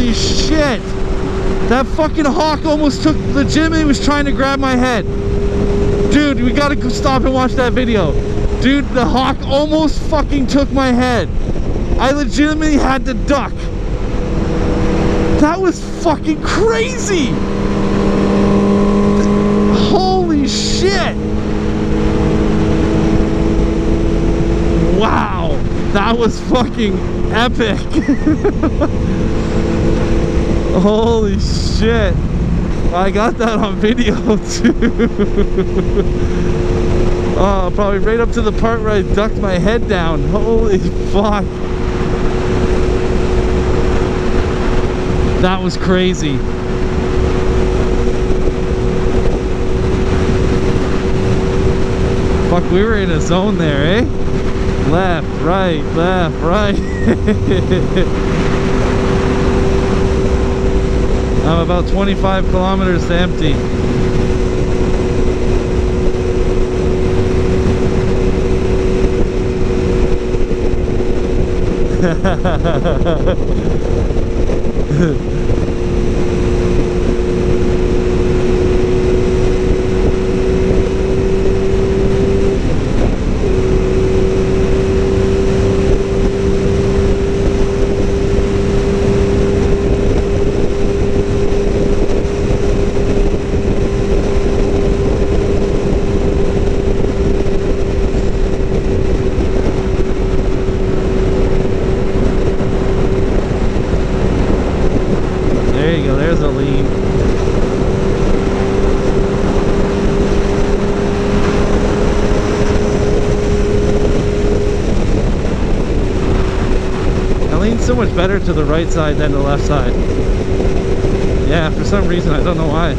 Holy shit! That fucking hawk almost took, legitimately was trying to grab my head. Dude, we gotta go stop and watch that video. Dude, the hawk almost fucking took my head. I legitimately had to duck. That was fucking crazy. Holy shit. Wow. That was fucking epic. Holy shit. I got that on video too. Oh, probably right up to the part where I ducked my head down. Holy fuck. That was crazy. Fuck, we were in a zone there, eh? Left, right, left, right. I'm about 25 kilometers to empty. So much better to the right side than the left side. Yeah, for some reason, I don't know why.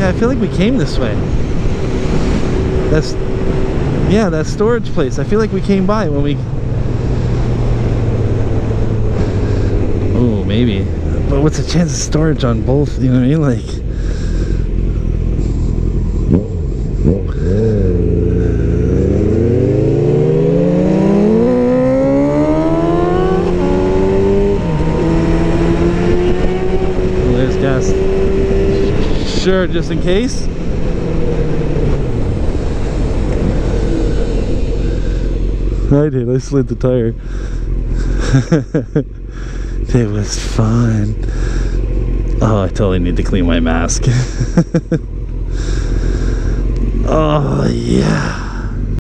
I feel like we came this way. Yeah, that storage place. I feel like we came by when we... Oh, maybe. But what's the chance of storage on both? You know what I mean? Like... Oh, there's gas. Sure, just in case. I did, I slid the tire. It was fun. Oh, I totally need to clean my mask. Oh, yeah.